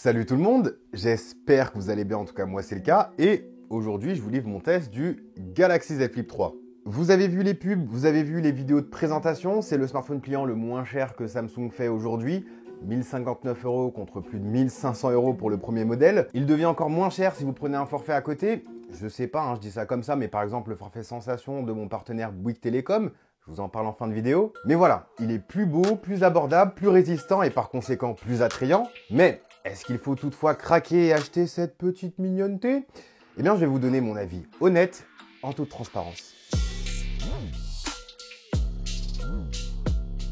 Salut tout le monde, j'espère que vous allez bien, en tout cas moi c'est le cas, et aujourd'hui je vous livre mon test du Galaxy Z Flip 3. Vous avez vu les pubs, vous avez vu les vidéos de présentation, c'est le smartphone pliant le moins cher que Samsung fait aujourd'hui, 1059 € contre plus de 1500 € pour le premier modèle. Il devient encore moins cher si vous prenez un forfait à côté, je sais pas, je dis ça comme ça, mais par exemple le forfait Sensation de mon partenaire Bouygues Télécom, je vous en parle en fin de vidéo. Mais voilà, il est plus beau, plus abordable, plus résistant et par conséquent plus attrayant. Mais est-ce qu'il faut toutefois craquer et acheter cette petite mignonneté? Eh bien, je vais vous donner mon avis honnête, en toute transparence.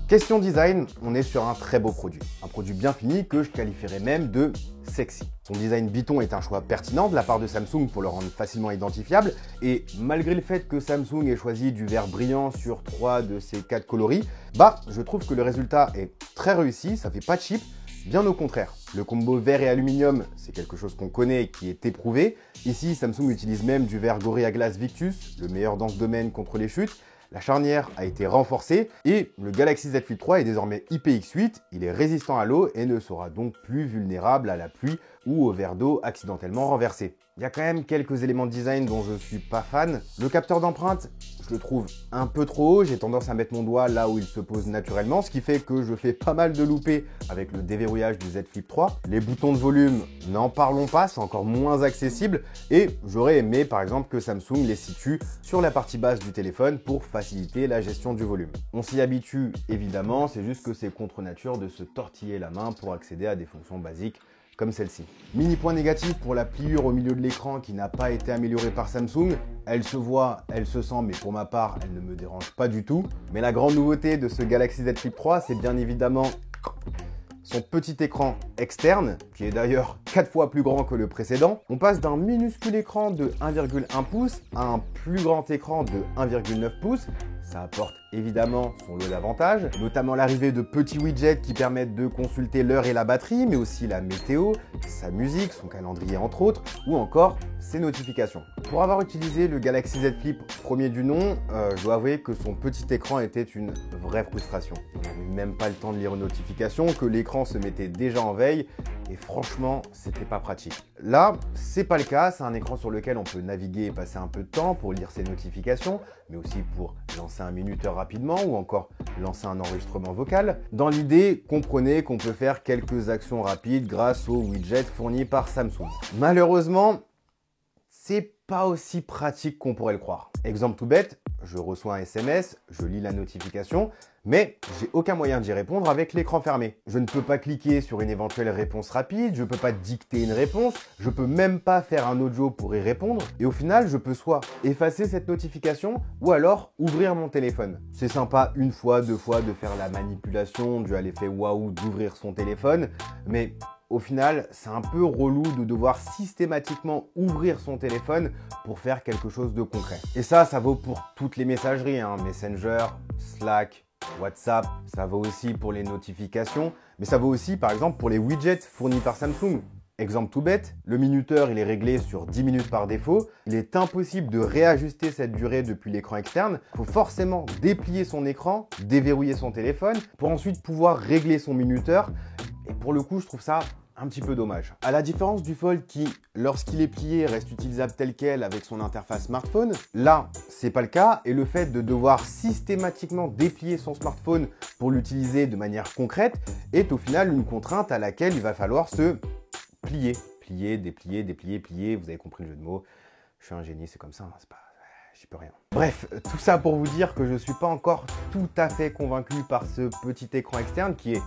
Question design, on est sur un très beau produit. Un produit bien fini que je qualifierais même de sexy. Son design biton est un choix pertinent de la part de Samsung pour le rendre facilement identifiable. Et malgré le fait que Samsung ait choisi du vert brillant sur 3 de ses 4 coloris, je trouve que le résultat est très réussi, ça fait pas cheap. Bien au contraire, le combo verre et aluminium, c'est quelque chose qu'on connaît et qui est éprouvé. Ici, Samsung utilise même du verre Gorilla Glass Victus, le meilleur dans ce domaine contre les chutes. La charnière a été renforcée et le Galaxy Z Flip 3 est désormais IPX8, il est résistant à l'eau et ne sera donc plus vulnérable à la pluie ou au verre d'eau accidentellement renversé. Il y a quand même quelques éléments de design dont je suis pas fan. Le capteur d'empreinte, je le trouve un peu trop haut, j'ai tendance à mettre mon doigt là où il se pose naturellement, ce qui fait que je fais pas mal de loupés avec le déverrouillage du Z Flip 3. Les boutons de volume, n'en parlons pas, c'est encore moins accessible et j'aurais aimé par exemple que Samsung les situe sur la partie basse du téléphone pour faciliter la gestion du volume. On s'y habitue évidemment, c'est juste que c'est contre nature de se tortiller la main pour accéder à des fonctions basiques comme celle-ci. Mini point négatif pour la pliure au milieu de l'écran qui n'a pas été améliorée par Samsung. Elle se voit, elle se sent, mais pour ma part, elle ne me dérange pas du tout. Mais la grande nouveauté de ce Galaxy Z Flip 3, c'est bien évidemment son petit écran externe, qui est d'ailleurs 4 fois plus grand que le précédent. On passe d'un minuscule écran de 1,1 pouce à un plus grand écran de 1,9 pouces. Ça apporte évidemment son lot d'avantages, notamment l'arrivée de petits widgets qui permettent de consulter l'heure et la batterie, mais aussi la météo, sa musique, son calendrier entre autres, ou encore ses notifications. Pour avoir utilisé le Galaxy Z Flip premier du nom, je dois avouer que son petit écran était une vraie frustration. On n'avait même pas le temps de lire une notification, que l'écran se mettait déjà en veille, et franchement, c'était pas pratique. Là, c'est pas le cas, c'est un écran sur lequel on peut naviguer et passer un peu de temps pour lire ses notifications, mais aussi pour lancer un minuteur rapidement ou encore lancer un enregistrement vocal. Dans l'idée, comprenez qu'on peut faire quelques actions rapides grâce aux widgets fournis par Samsung. Malheureusement, c'est pas aussi pratique qu'on pourrait le croire. Exemple tout bête, je reçois un SMS, je lis la notification, mais j'ai aucun moyen d'y répondre avec l'écran fermé. Je ne peux pas cliquer sur une éventuelle réponse rapide, je ne peux pas dicter une réponse, je ne peux même pas faire un audio pour y répondre, et au final, je peux soit effacer cette notification, ou alors ouvrir mon téléphone. C'est sympa une fois, deux fois de faire la manipulation due à l'effet waouh d'ouvrir son téléphone, mais au final, c'est un peu relou de devoir systématiquement ouvrir son téléphone pour faire quelque chose de concret. Et ça vaut pour toutes les messageries, Messenger, Slack, WhatsApp, ça vaut aussi pour les notifications, mais ça vaut aussi par exemple pour les widgets fournis par Samsung. Exemple tout bête, le minuteur il est réglé sur 10 minutes par défaut, il est impossible de réajuster cette durée depuis l'écran externe, il faut forcément déplier son écran, déverrouiller son téléphone pour ensuite pouvoir régler son minuteur, et pour le coup je trouve ça un petit peu dommage. À la différence du Fold qui, lorsqu'il est plié, reste utilisable tel quel avec son interface smartphone, là, c'est pas le cas et le fait de devoir systématiquement déplier son smartphone pour l'utiliser de manière concrète est au final une contrainte à laquelle il va falloir se plier. Plier, déplier, déplier, plier, vous avez compris le jeu de mots. Je suis un génie, c'est comme ça, c'est pas... J'y peux rien. Bref, tout ça pour vous dire que je suis pas encore tout à fait convaincu par ce petit écran externe qui est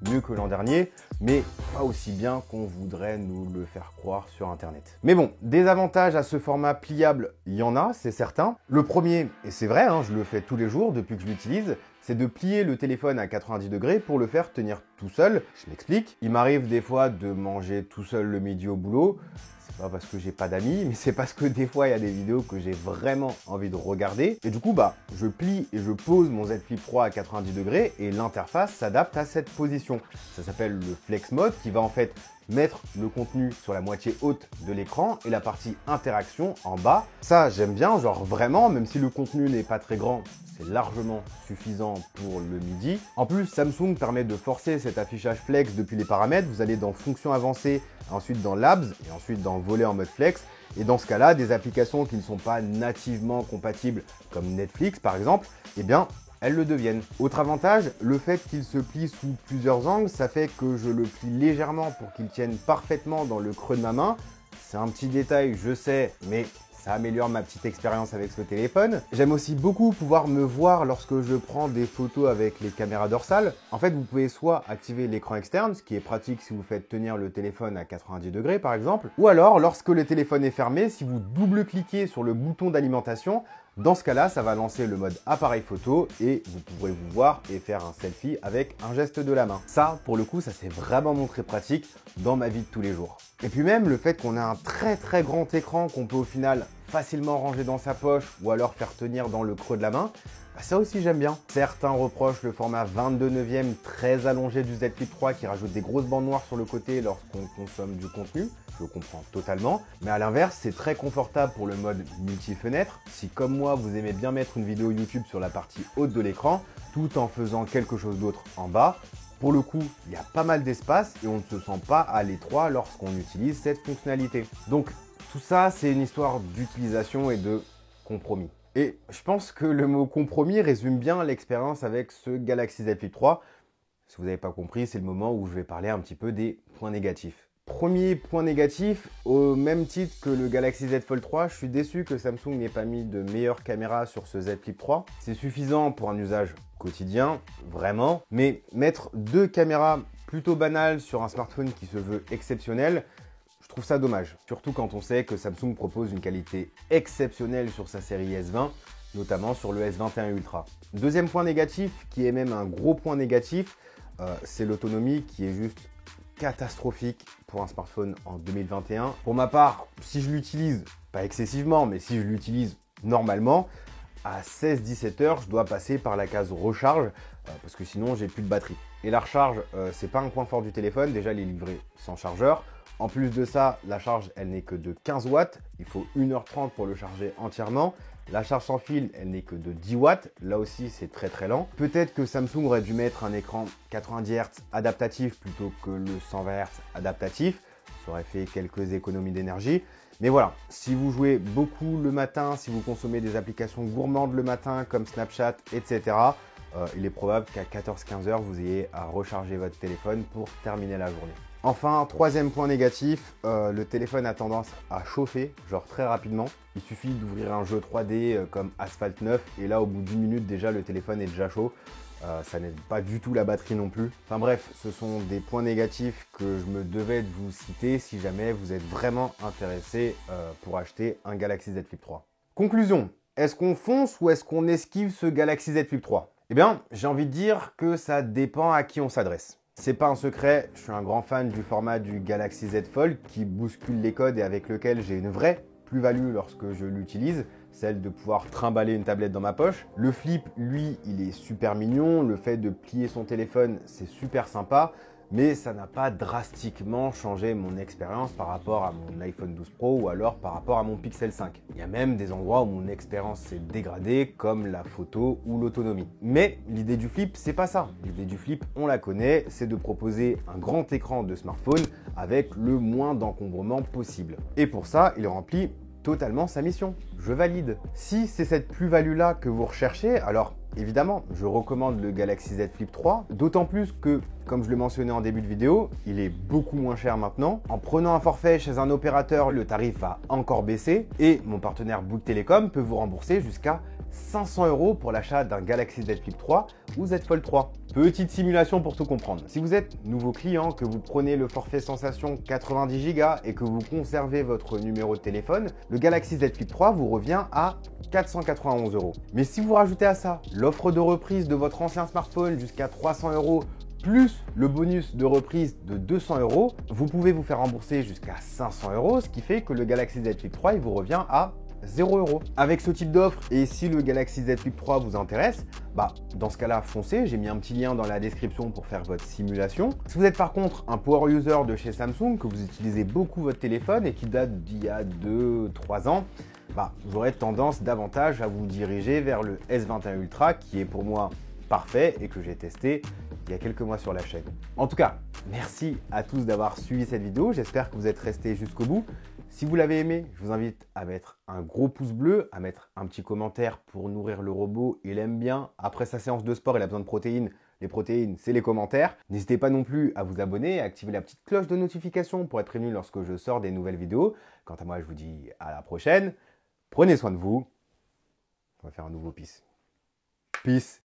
mieux que l'an dernier, mais pas aussi bien qu'on voudrait nous le faire croire sur internet. Mais bon, des avantages à ce format pliable, il y en a, c'est certain. Le premier, et c'est vrai, je le fais tous les jours depuis que je l'utilise, c'est de plier le téléphone à 90 degrés pour le faire tenir tout seul. Je m'explique. Il m'arrive des fois de manger tout seul le midi au boulot. C'est pas parce que j'ai pas d'amis, mais c'est parce que des fois il y a des vidéos que j'ai vraiment envie de regarder. Et du coup, je plie et je pose mon Z Flip 3 à 90 degrés et l'interface s'adapte à cette position. Ça s'appelle le Flex Mode qui va en fait mettre le contenu sur la moitié haute de l'écran et la partie interaction en bas. Ça, j'aime bien, genre vraiment, même si le contenu n'est pas très grand, c'est largement suffisant pour le midi. En plus, Samsung permet de forcer cet affichage flex depuis les paramètres. Vous allez dans Fonctions avancées, ensuite dans Labs et ensuite dans Volet en mode flex. Et dans ce cas-là, des applications qui ne sont pas nativement compatibles, comme Netflix par exemple, eh bien, elles le deviennent. Autre avantage, le fait qu'il se plie sous plusieurs angles, ça fait que je le plie légèrement pour qu'il tienne parfaitement dans le creux de ma main. C'est un petit détail, je sais, mais ça améliore ma petite expérience avec ce téléphone. J'aime aussi beaucoup pouvoir me voir lorsque je prends des photos avec les caméras dorsales. En fait, vous pouvez soit activer l'écran externe, ce qui est pratique si vous faites tenir le téléphone à 90 degrés par exemple, ou alors lorsque le téléphone est fermé, si vous double-cliquez sur le bouton d'alimentation, dans ce cas-là, ça va lancer le mode appareil photo et vous pourrez vous voir et faire un selfie avec un geste de la main. Ça, pour le coup, ça s'est vraiment montré pratique dans ma vie de tous les jours. Et puis même, le fait qu'on a un très grand écran qu'on peut au final facilement ranger dans sa poche ou alors faire tenir dans le creux de la main, bah ça aussi j'aime bien. Certains reprochent le format 22/9 très allongé du Z Flip 3 qui rajoute des grosses bandes noires sur le côté lorsqu'on consomme du contenu. Je comprends totalement. Mais à l'inverse, c'est très confortable pour le mode multi-fenêtre. Si comme moi, vous aimez bien mettre une vidéo YouTube sur la partie haute de l'écran, tout en faisant quelque chose d'autre en bas, pour le coup, il y a pas mal d'espace et on ne se sent pas à l'étroit lorsqu'on utilise cette fonctionnalité. Donc tout ça, c'est une histoire d'utilisation et de compromis. Et je pense que le mot compromis résume bien l'expérience avec ce Galaxy Z Flip 3. Si vous n'avez pas compris, c'est le moment où je vais parler un petit peu des points négatifs. Premier point négatif, au même titre que le Galaxy Z Fold 3, je suis déçu que Samsung n'ait pas mis de meilleure caméra sur ce Z Flip 3. C'est suffisant pour un usage quotidien, vraiment, mais mettre deux caméras plutôt banales sur un smartphone qui se veut exceptionnel, je trouve ça dommage. Surtout quand on sait que Samsung propose une qualité exceptionnelle sur sa série S20, notamment sur le S21 Ultra. Deuxième point négatif, qui est même un gros point négatif, c'est l'autonomie qui est juste catastrophique pour un smartphone en 2021. Pour ma part, si je l'utilise, pas excessivement, mais si je l'utilise normalement, à 16-17 heures, je dois passer par la case recharge parce que sinon j'ai plus de batterie. Et la recharge, c'est pas un point fort du téléphone. Déjà, il est livré sans chargeur. En plus de ça, la charge, elle n'est que de 15 watts. Il faut 1h30 pour le charger entièrement. La charge sans fil, elle n'est que de 10 watts. Là aussi, c'est très lent. Peut-être que Samsung aurait dû mettre un écran 90 Hz adaptatif plutôt que le 120 Hz adaptatif. Ça aurait fait quelques économies d'énergie. Mais voilà, si vous jouez beaucoup le matin, si vous consommez des applications gourmandes le matin comme Snapchat, etc., il est probable qu'à 14-15 heures, vous ayez à recharger votre téléphone pour terminer la journée. Enfin, troisième point négatif, le téléphone a tendance à chauffer, genre très rapidement. Il suffit d'ouvrir un jeu 3D comme Asphalt 9 et là, au bout d'1 minute, déjà, le téléphone est déjà chaud. Ça n'aide pas du tout la batterie non plus. Enfin bref, ce sont des points négatifs que je me devais de vous citer si jamais vous êtes vraiment intéressé pour acheter un Galaxy Z Flip 3. Conclusion, est-ce qu'on fonce ou est-ce qu'on esquive ce Galaxy Z Flip 3? Eh bien, j'ai envie de dire que ça dépend à qui on s'adresse. C'est pas un secret, je suis un grand fan du format du Galaxy Z Fold qui bouscule les codes et avec lequel j'ai une vraie plus-value lorsque je l'utilise, celle de pouvoir trimballer une tablette dans ma poche. Le Flip, lui, il est super mignon, le fait de plier son téléphone, c'est super sympa, mais ça n'a pas drastiquement changé mon expérience par rapport à mon iPhone 12 Pro ou alors par rapport à mon Pixel 5. Il y a même des endroits où mon expérience s'est dégradée, comme la photo ou l'autonomie. Mais l'idée du Flip, c'est pas ça. L'idée du Flip, on la connaît, c'est de proposer un grand écran de smartphone avec le moins d'encombrement possible. Et pour ça, il remplit totalement sa mission. Je valide. Si c'est cette plus-value-là que vous recherchez, alors évidemment, je recommande le Galaxy Z Flip 3, d'autant plus que, comme je le mentionnais en début de vidéo, il est beaucoup moins cher maintenant. En prenant un forfait chez un opérateur, le tarif va encore baisser et mon partenaire Bouygues Telecom peut vous rembourser jusqu'à 500 € pour l'achat d'un Galaxy Z Flip 3 ou Z Fold 3. Petite simulation pour tout comprendre. Si vous êtes nouveau client, que vous prenez le forfait Sensation 90 Go et que vous conservez votre numéro de téléphone, le Galaxy Z Flip 3 vous revient à 491 €. Mais si vous rajoutez à ça l'offre de reprise de votre ancien smartphone jusqu'à 300 € plus le bonus de reprise de 200 €, vous pouvez vous faire rembourser jusqu'à 500 €, ce qui fait que le Galaxy Z Flip 3 il vous revient à 0 €. Avec ce type d'offre et si le Galaxy Z Flip 3 vous intéresse, dans ce cas-là, foncez. J'ai mis un petit lien dans la description pour faire votre simulation. Si vous êtes par contre un power user de chez Samsung, que vous utilisez beaucoup votre téléphone et qui date d'il y a 2-3 ans, vous aurez tendance davantage à vous diriger vers le S21 Ultra qui est pour moi parfait et que j'ai testé il y a quelques mois sur la chaîne. En tout cas, merci à tous d'avoir suivi cette vidéo, j'espère que vous êtes restés jusqu'au bout. Si vous l'avez aimé, je vous invite à mettre un gros pouce bleu, à mettre un petit commentaire pour nourrir le robot, il aime bien. Après sa séance de sport, il a besoin de protéines. Les protéines, c'est les commentaires. N'hésitez pas non plus à vous abonner, à activer la petite cloche de notification pour être prévenu lorsque je sors des nouvelles vidéos. Quant à moi, je vous dis à la prochaine. Prenez soin de vous. On va faire un nouveau peace. Peace.